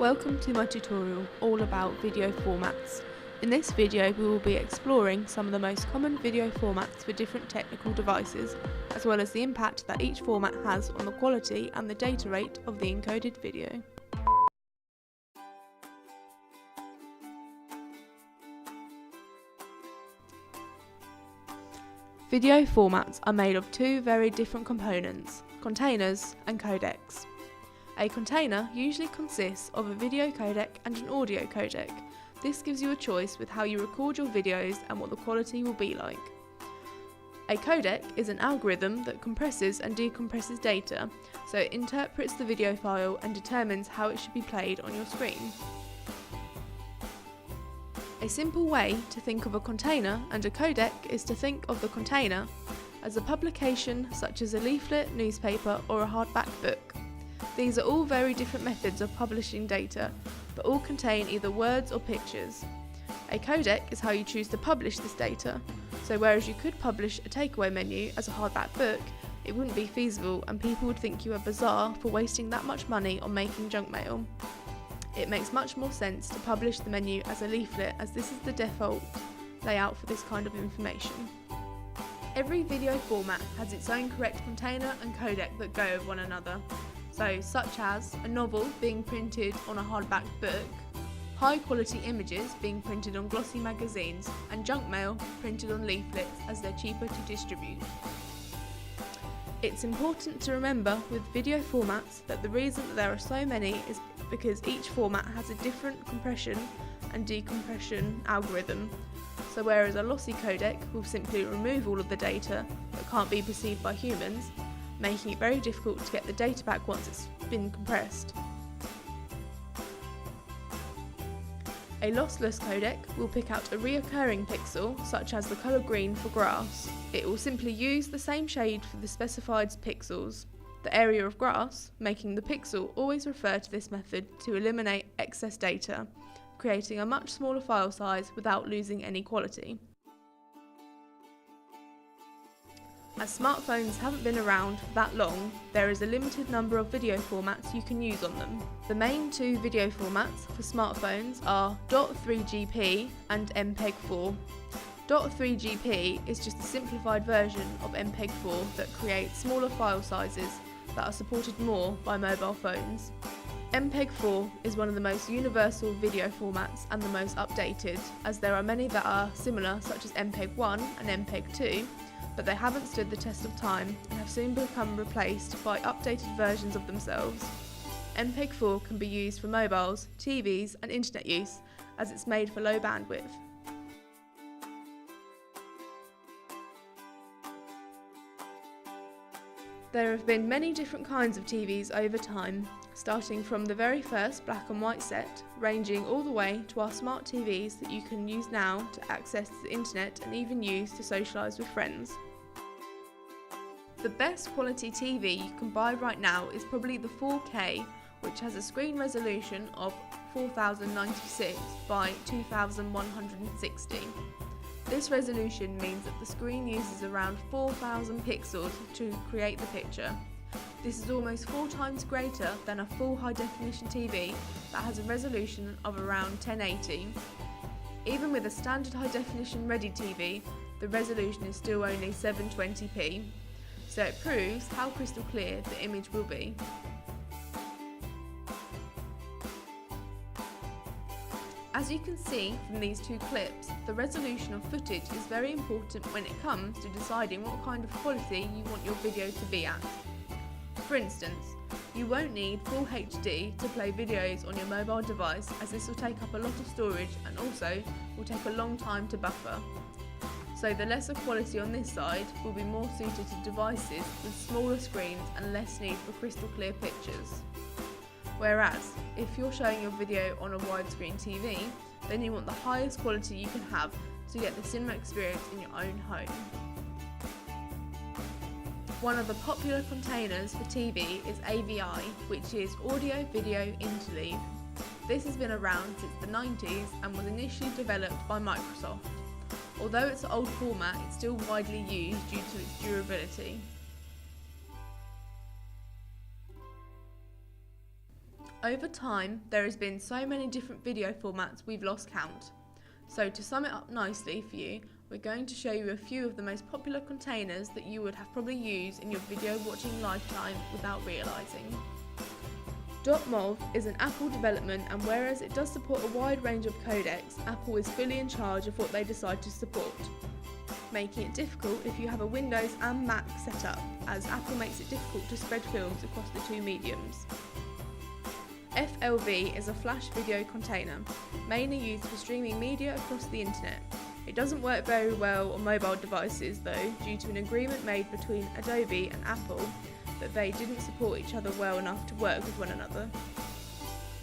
Welcome to my tutorial all about video formats. In this video we will be exploring some of the most common video formats for different technical devices, as well as the impact that each format has on the quality and the data rate of the encoded video. Video formats are made of two very different components, containers and codecs. A container usually consists of a video codec and an audio codec. This gives you a choice with how you record your videos and what the quality will be like. A codec is an algorithm that compresses and decompresses data, so it interprets the video file and determines how it should be played on your screen. A simple way to think of a container and a codec is to think of the container as a publication such as a leaflet, newspaper or a hardback book. These are all very different methods of publishing data, but all contain either words or pictures. A codec is how you choose to publish this data, so whereas you could publish a takeaway menu as a hardback book, it wouldn't be feasible and people would think you are bizarre for wasting that much money on making junk mail. It makes much more sense to publish the menu as a leaflet, as this is the default layout for this kind of information. Every video format has its own correct container and codec that go with one another. So, such as a novel being printed on a hardback book, high quality images being printed on glossy magazines, and junk mail printed on leaflets as they're cheaper to distribute. It's important to remember with video formats that the reason that there are so many is because each format has a different compression and decompression algorithm. So whereas a lossy codec will simply remove all of the data that can't be perceived by humans, making it very difficult to get the data back once it's been compressed. A lossless codec will pick out a reoccurring pixel, such as the colour green for grass. It will simply use the same shade for the specified pixels, the area of grass, making the pixel always refer to this method to eliminate excess data, creating a much smaller file size without losing any quality. As smartphones haven't been around for that long, there is a limited number of video formats you can use on them. The main two video formats for smartphones are .3GP and MPEG-4. .3GP is just a simplified version of MPEG-4 that creates smaller file sizes that are supported more by mobile phones. MPEG-4 is one of the most universal video formats and the most updated, as there are many that are similar, such as MPEG-1 and MPEG-2, but they haven't stood the test of time and have soon become replaced by updated versions of themselves. MPEG-4 can be used for mobiles, TVs and internet use, as it's made for low bandwidth. There have been many different kinds of TVs over time, starting from the very first black and white set, ranging all the way to our smart TVs that you can use now to access the internet and even use to socialise with friends. The best quality TV you can buy right now is probably the 4K, which has a screen resolution of 4096 by 2160. This resolution means that the screen uses around 4000 pixels to create the picture. This is almost 4 times greater than a full high definition TV that has a resolution of around 1080. Even with a standard high definition ready TV, the resolution is still only 720p, so it proves how crystal clear the image will be. As you can see from these two clips, the resolution of footage is very important when it comes to deciding what kind of quality you want your video to be at. For instance, you won't need full HD to play videos on your mobile device, as this will take up a lot of storage and also will take a long time to buffer. So the lesser quality on this side will be more suited to devices with smaller screens and less need for crystal clear pictures. Whereas, if you're showing your video on a widescreen TV, then you want the highest quality you can have to get the cinema experience in your own home. One of the popular containers for TV is AVI, which is Audio Video Interleave. This has been around since the 90s and was initially developed by Microsoft. Although it's an old format, it's still widely used due to its durability. Over time, there has been so many different video formats we've lost count. So to sum it up nicely for you, we're going to show you a few of the most popular containers that you would have probably used in your video watching lifetime without realising. .mov is an Apple development, and whereas it does support a wide range of codecs, Apple is fully in charge of what they decide to support, making it difficult if you have a Windows and Mac setup, as Apple makes it difficult to spread films across the two mediums. FLV is a flash video container, mainly used for streaming media across the internet. It doesn't work very well on mobile devices though, due to an agreement made between Adobe and Apple that they didn't support each other well enough to work with one another.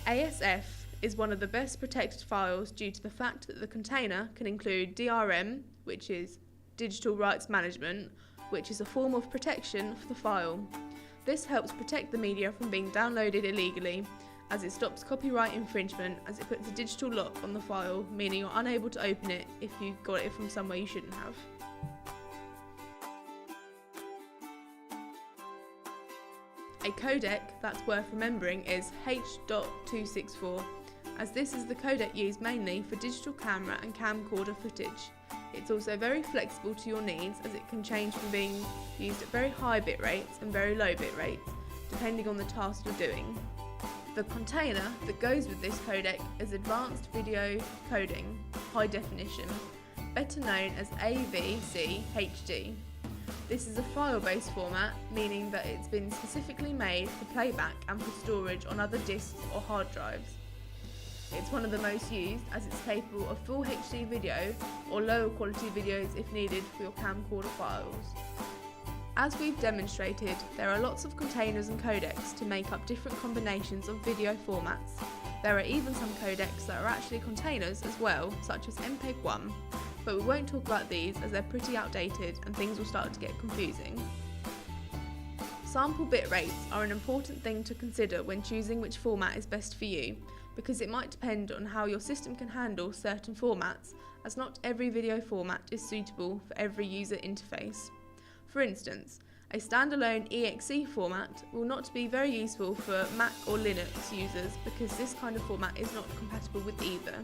ASF is one of the best protected files due to the fact that the container can include DRM, which is Digital Rights Management, which is a form of protection for the file. This helps protect the media from being downloaded illegally, as it stops copyright infringement, as it puts a digital lock on the file, meaning you're unable to open it if you got it from somewhere you shouldn't have. A codec that's worth remembering is H.264, as this is the codec used mainly for digital camera and camcorder footage. It's also very flexible to your needs, as it can change from being used at very high bit rates and very low bit rates, depending on the task you're doing. The container that goes with this codec is Advanced Video Coding High Definition, better known as AVC HD. This is a file-based format, meaning that it's been specifically made for playback and for storage on other disks or hard drives. It's one of the most used, as it's capable of full HD video or lower quality videos if needed for your camcorder files. As we've demonstrated, there are lots of containers and codecs to make up different combinations of video formats. There are even some codecs that are actually containers as well, such as MPEG-1, but we won't talk about these as they're pretty outdated and things will start to get confusing. Sample bit rates are an important thing to consider when choosing which format is best for you, because it might depend on how your system can handle certain formats, as not every video format is suitable for every user interface. For instance, a standalone EXE format will not be very useful for Mac or Linux users, because this kind of format is not compatible with either.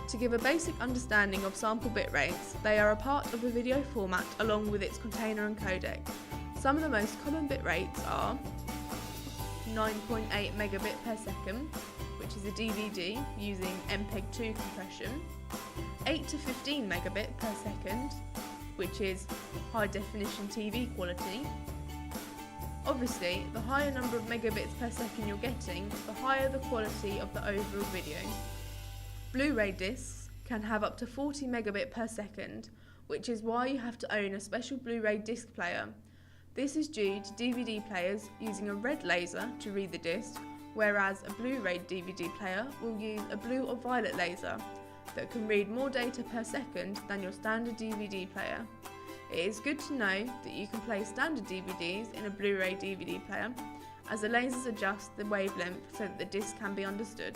To give a basic understanding of sample bit rates, they are a part of a video format along with its container and codec. Some of the most common bit rates are 9.8 megabit per second, which is a DVD using MPEG-2 compression, 8 to 15 megabit per second, which is high definition TV quality. Obviously, the higher number of megabits per second you're getting, the higher the quality of the overall video. Blu-ray discs can have up to 40 megabit per second, which is why you have to own a special Blu-ray disc player. This is due to DVD players using a red laser to read the disc, whereas a Blu-ray DVD player will use a blue or violet laser that can read more data per second than your standard DVD player. It is good to know that you can play standard DVDs in a Blu-ray DVD player, as the lasers adjust the wavelength so that the disc can be understood.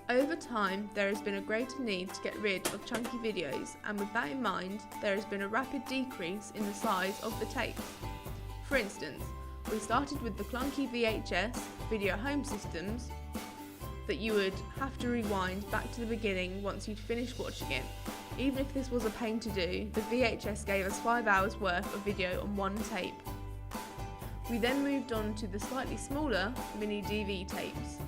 Over time, there has been a greater need to get rid of chunky videos, and with that in mind, there has been a rapid decrease in the size of the tapes. For instance, we started with the clunky VHS, video home systems, that you would have to rewind back to the beginning once you'd finished watching it. Even if this was a pain to do, the VHS gave us 5 hours worth of video on one tape. We then moved on to the slightly smaller mini DV tapes.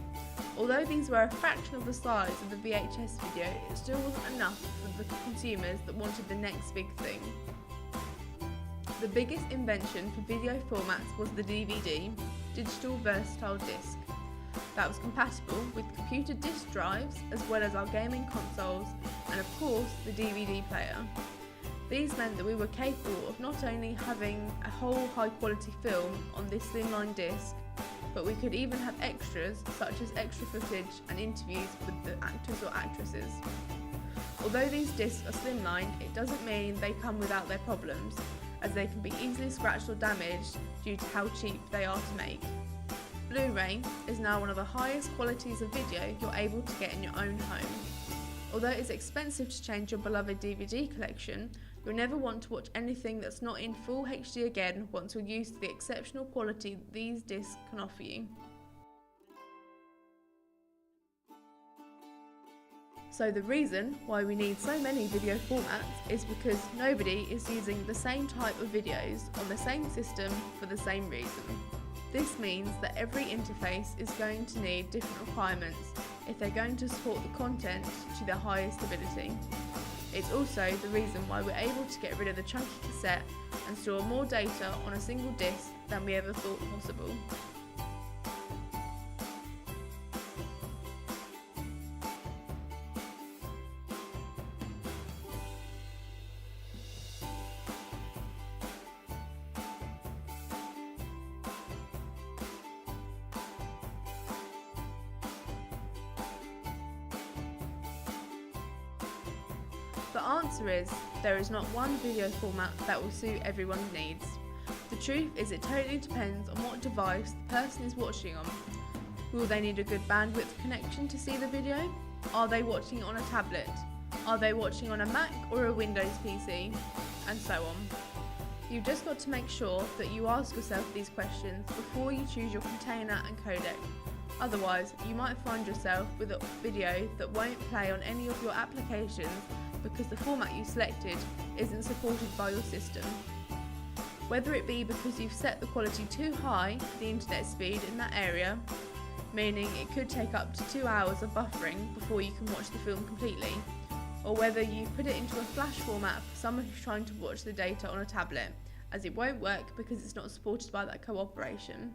Although these were a fraction of the size of the VHS video, it still wasn't enough for the consumers that wanted the next big thing. The biggest invention for video formats was the DVD, Digital Versatile Disc, that was compatible with computer disk drives as well as our gaming consoles and of course the DVD player. These meant that we were capable of not only having a whole high quality film on this slimline disc, but we could even have extras such as extra footage and interviews with the actors or actresses. Although these discs are slimline, it doesn't mean they come without their problems, as they can be easily scratched or damaged due to how cheap they are to make. Blu-ray is now one of the highest qualities of video you're able to get in your own home. Although it is expensive to change your beloved DVD collection, You'll never want to watch anything that's not in full HD again once you're used to the exceptional quality these discs can offer you. So the reason why we need so many video formats is because nobody is using the same type of videos on the same system for the same reason. This means that every interface is going to need different requirements if they're going to support the content to their highest ability. It's also the reason why we're able to get rid of the chunky cassette and store more data on a single disc than we ever thought possible. The answer is, there is not one video format that will suit everyone's needs. The truth is it totally depends on what device the person is watching on. Will they need a good bandwidth connection to see the video? Are they watching it on a tablet? Are they watching on a Mac or a Windows PC? And so on. You've just got to make sure that you ask yourself these questions before you choose your container and codec. Otherwise, you might find yourself with a video that won't play on any of your applications because the format you selected isn't supported by your system. Whether it be because you've set the quality too high for the internet speed in that area, meaning it could take up to 2 hours of buffering before you can watch the film completely, or whether you've put it into a flash format for someone who's trying to watch the data on a tablet, as it won't work because it's not supported by that cooperation.